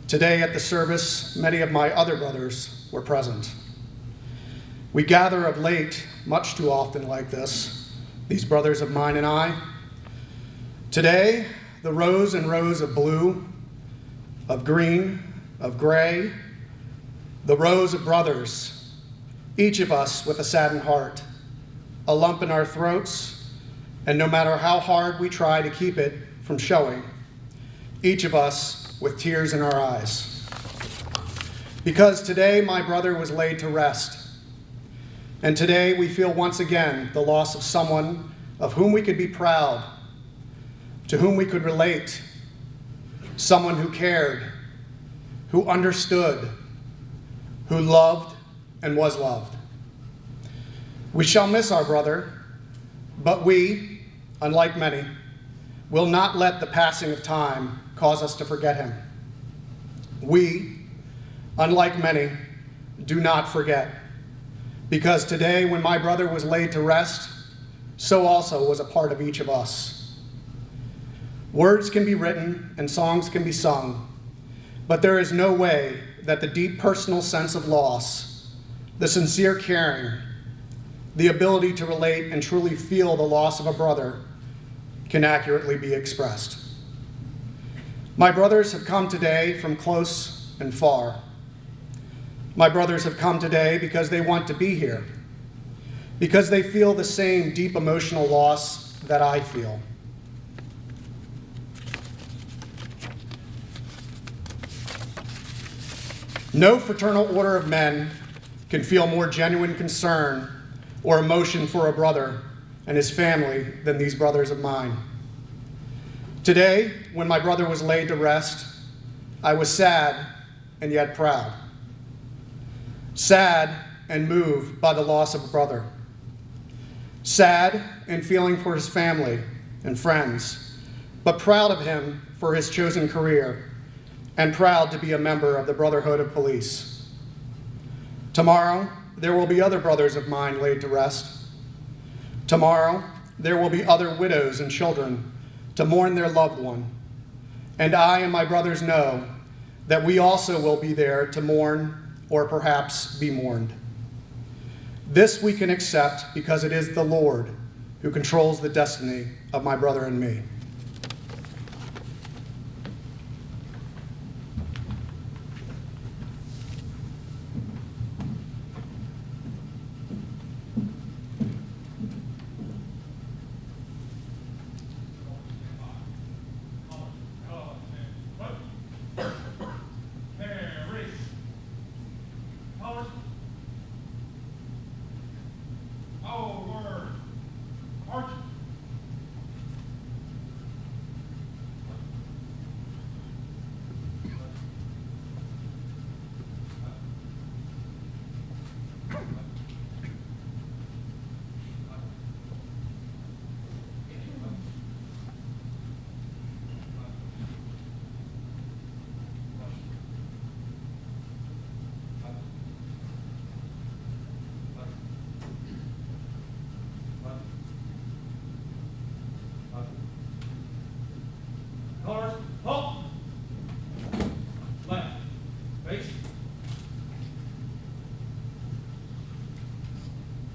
Today at the service, many of my other brothers were present. We gather of late, much too often like this, these brothers of mine and I. Today, the rows and rows of blue, of green, of gray, the rows of brothers, each of us with a saddened heart, a lump in our throats, and no matter how hard we try to keep it from showing, each of us with tears in our eyes. Because today my brother was laid to rest. And today we feel once again the loss of someone of whom we could be proud, to whom we could relate, someone who cared, who understood, who loved and was loved. We shall miss our brother, but we, unlike many, will not let the passing of time cause us to forget him. We, unlike many, do not forget, because today when my brother was laid to rest, so also was a part of each of us. Words can be written and songs can be sung, but there is no way that the deep personal sense of loss, the sincere caring, the ability to relate and truly feel the loss of a brother can accurately be expressed. My brothers have come today from close and far. My brothers have come today because they want to be here, because they feel the same deep emotional loss that I feel. No fraternal order of men can feel more genuine concern or emotion for a brother and his family than these brothers of mine. Today, when my brother was laid to rest, I was sad and yet proud. Sad and moved by the loss of a brother. Sad and feeling for his family and friends, but proud of him for his chosen career and proud to be a member of the Brotherhood of Police. Tomorrow, there will be other brothers of mine laid to rest. Tomorrow, there will be other widows and children to mourn their loved one. And I and my brothers know that we also will be there to mourn or perhaps be mourned. This we can accept because it is the Lord who controls the destiny of my brother and me.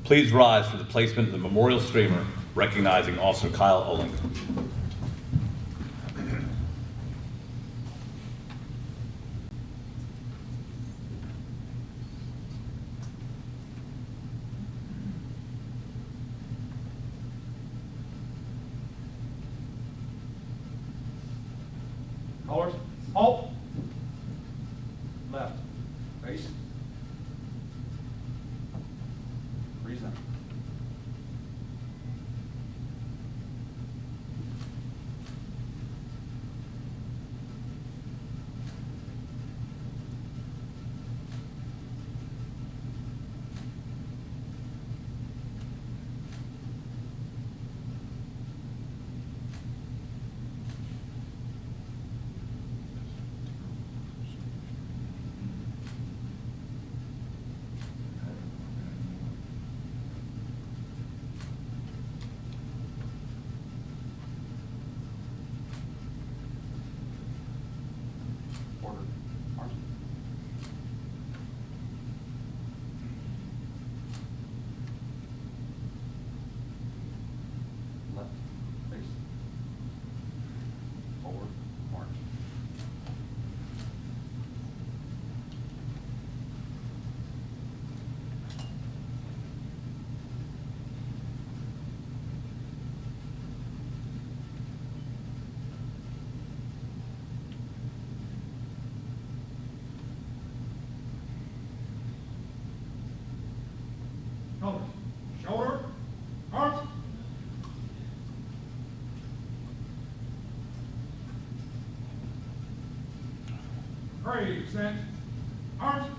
Please rise for the placement of the memorial streamer recognizing Officer Kyle Olinger. Colors, halt. Left, face. Reason. Set. Arms.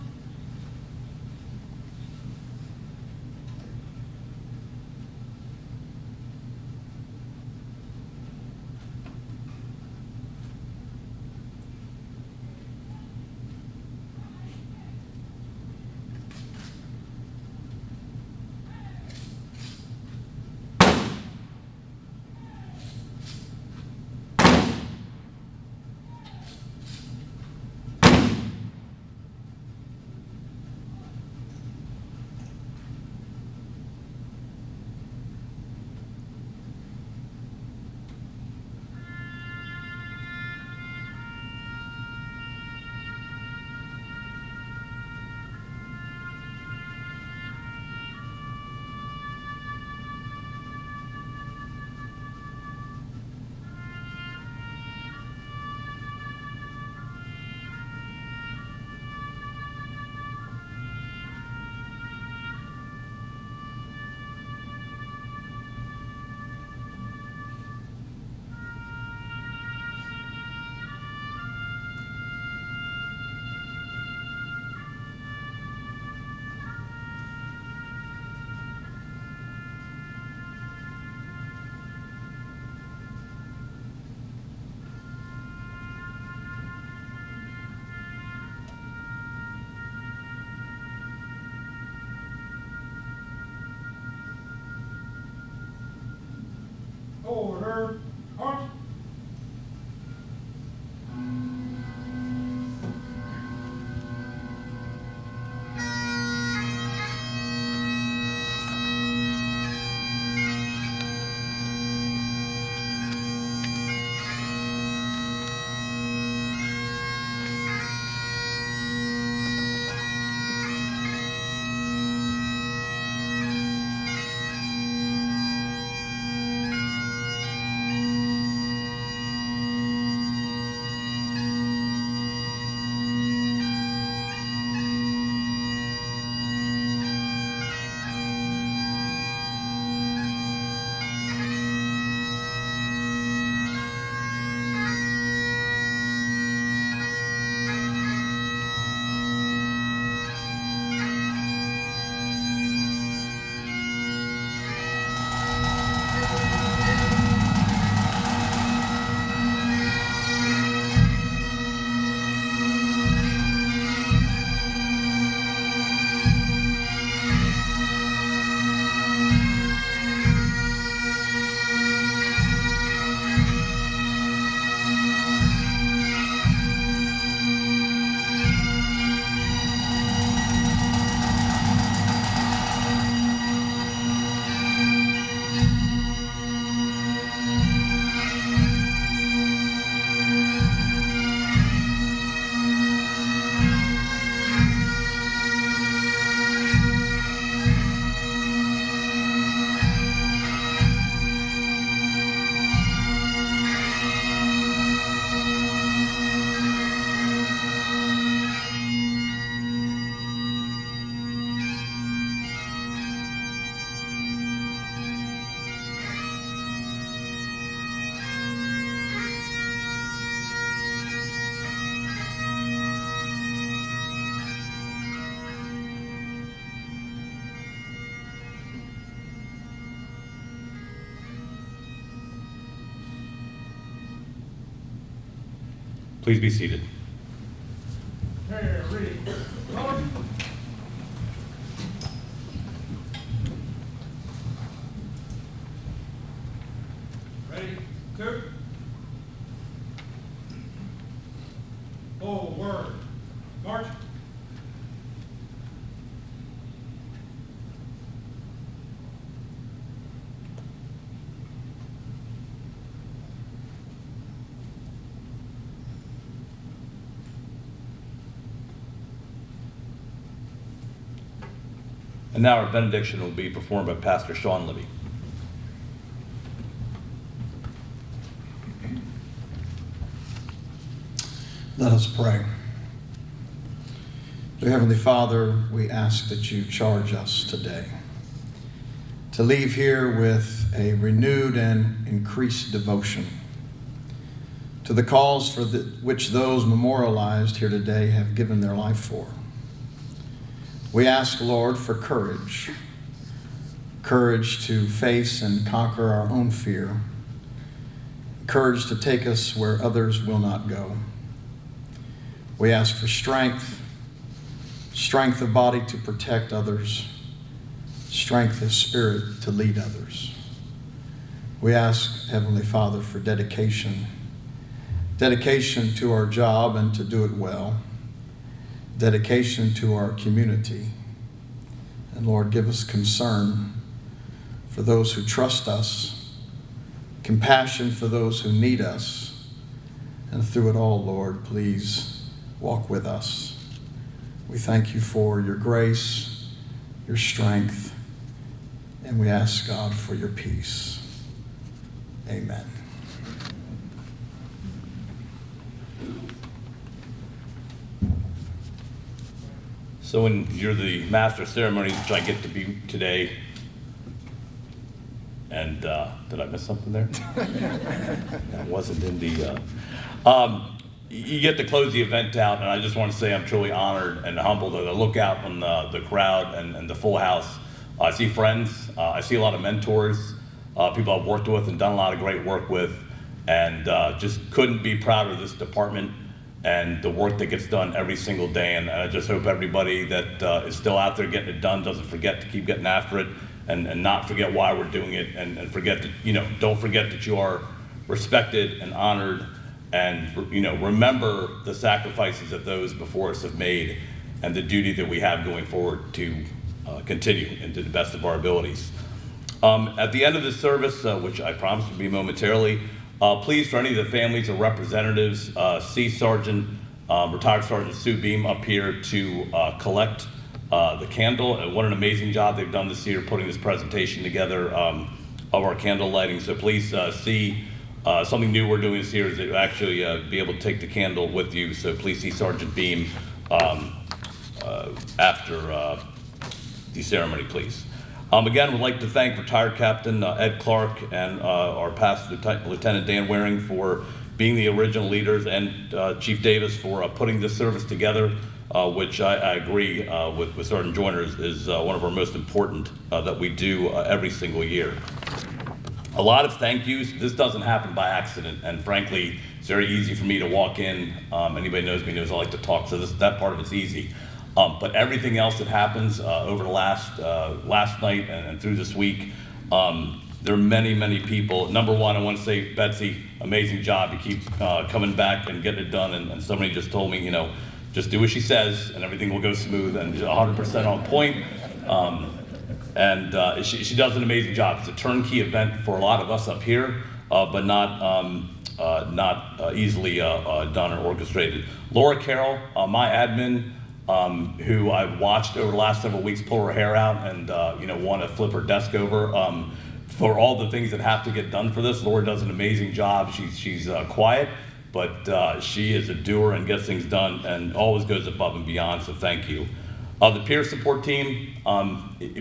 Order. Arms. Please be seated. Ready. Forward. Ready. Two. Forward. March. And now our benediction will be performed by Pastor Sean Libby. Let us pray. Dear Heavenly Father, we ask that you charge us today to leave here with a renewed and increased devotion to the cause for which those memorialized here today have given their life for. We ask, Lord, for courage to face and conquer our own fear, courage to take us where others will not go. We ask for strength of body to protect others, strength of spirit to lead others. We ask, Heavenly Father, for dedication to our job and to do it well, dedication to our community. And Lord, give us concern for those who trust us, compassion for those who need us, and through it all, Lord, please walk with us. We thank you for your grace, your strength, and we ask, God, for your peace. Amen. So when you're the master of ceremonies, which I get to be today, and did I miss something there? That wasn't in the, you get to close the event out, and I just want to say I'm truly honored and humbled to look out on the crowd and the full house. I see friends, I see a lot of mentors, people I've worked with and done a lot of great work with, and just couldn't be prouder of this department and the work that gets done every single day. And I just hope everybody that is still out there getting it done doesn't forget to keep getting after it and not forget why we're doing it, and forget that, don't forget that you are respected and honored, and remember the sacrifices that those before us have made and the duty that we have going forward to continue and to the best of our abilities. At the end of this service, which I promise will be momentarily, please, for any of the families or representatives, see retired Sergeant Sue Beam up here to collect the candle. What an amazing job they've done this year putting this presentation together of our candle lighting. So please see something new we're doing this year is to actually be able to take the candle with you. So please see Sergeant Beam after the ceremony, please. Again, we'd like to thank retired Captain Ed Clark and our past Lieutenant Dan Waring for being the original leaders, and Chief Davis for putting this service together, which I agree with Sergeant Joyner is one of our most important that we do every single year. A lot of thank yous. This doesn't happen by accident, and frankly, it's very easy for me to walk in. Anybody knows me knows I like to talk, so that part of it's easy. But everything else that happens over the last night and through this week, there are many, many people. Number one, I want to say, Betsy, amazing job. You keep coming back and getting it done. And somebody just told me, just do what she says and everything will go smooth, and 100% on point. She does an amazing job. It's a turnkey event for a lot of us up here, but not easily done or orchestrated. Laura Carroll, my admin, who I've watched over the last several weeks pull her hair out and want to flip her desk over for all the things that have to get done for this. Laura does an amazing job. She's quiet, but she is a doer and gets things done and always goes above and beyond, so thank you. The peer support team,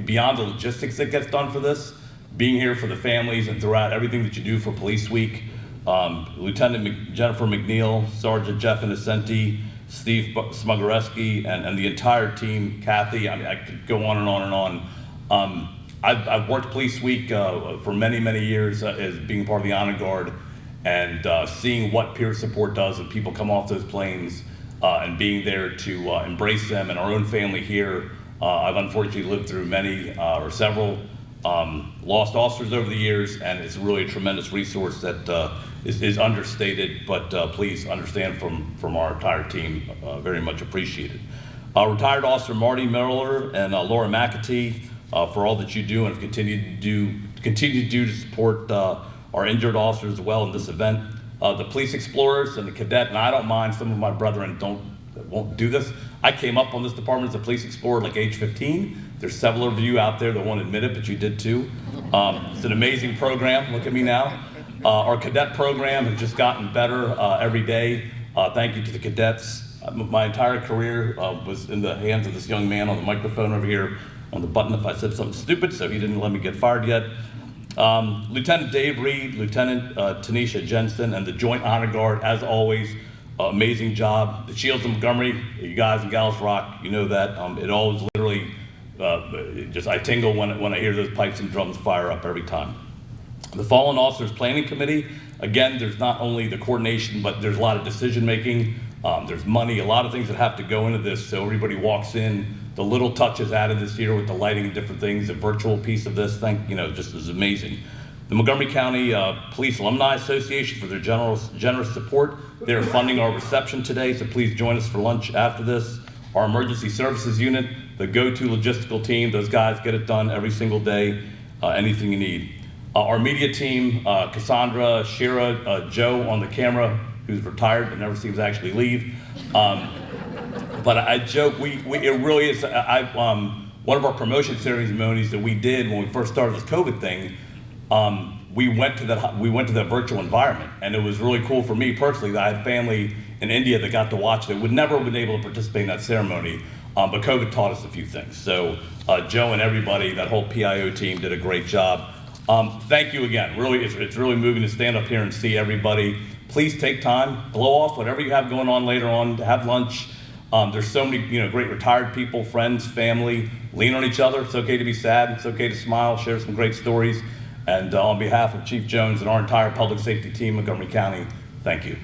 beyond the logistics that gets done for this, being here for the families and throughout everything that you do for Police Week, Lieutenant Jennifer McNeil, Sergeant Jeff Innocenti, Steve Smugareski, and the entire team, Kathy. I mean, I could go on and on and on. I've worked Police Week for many, many years as being part of the Honor Guard, and seeing what peer support does when people come off those planes and being there to embrace them and our own family here. I've unfortunately lived through many or several lost officers over the years, and it's really a tremendous resource that is understated, but please understand from our entire team, very much appreciated. Retired Officer Marty Miller and Laura McAtee for all that you do and have continued to do to support our injured officers as well in this event. The Police Explorers and the Cadet, and I don't mind, some of my brethren won't do this. I came up on this department as a Police Explorer like age 15. There's several of you out there that won't admit it, but you did too. It's an amazing program, look at me now. Our cadet program has just gotten better every day. Thank you to the cadets. My entire career was in the hands of this young man on the microphone over here on the button if I said something stupid, so he didn't let me get fired yet. Lieutenant Dave Reed, Lieutenant Tanisha Jensen, and the Joint Honor Guard, as always, amazing job. The Shields of Montgomery, you guys and gals rock, you know that. It always literally, I tingle when I hear those pipes and drums fire up every time. The Fallen Officers Planning Committee, again, there's not only the coordination, but there's a lot of decision making. There's money, a lot of things that have to go into this, so everybody walks in. The little touches added this year with the lighting and different things, the virtual piece of this thing, just is amazing. The Montgomery County Police Alumni Association for their generous support. They're funding our reception today, so please join us for lunch after this. Our Emergency Services Unit, the go-to logistical team, those guys get it done every single day, anything you need. Our media team, Cassandra, Shira, Joe on the camera, who's retired but never seems to actually leave. But I joke, it really is, one of our promotion ceremonies that we did when we first started this COVID thing, we went to that virtual environment, and it was really cool for me personally that I had family in India that got to watch it. Would never have been able to participate in that ceremony, but COVID taught us a few things. So Joe and everybody, that whole PIO team did a great job. Thank you again. Really, it's really moving to stand up here and see everybody. Please take time, blow off whatever you have going on later on, have lunch. There's so many great retired people, friends, family, lean on each other. It's okay to be sad, it's okay to smile, share some great stories. And on behalf of Chief Jones and our entire public safety team, Montgomery County, thank you.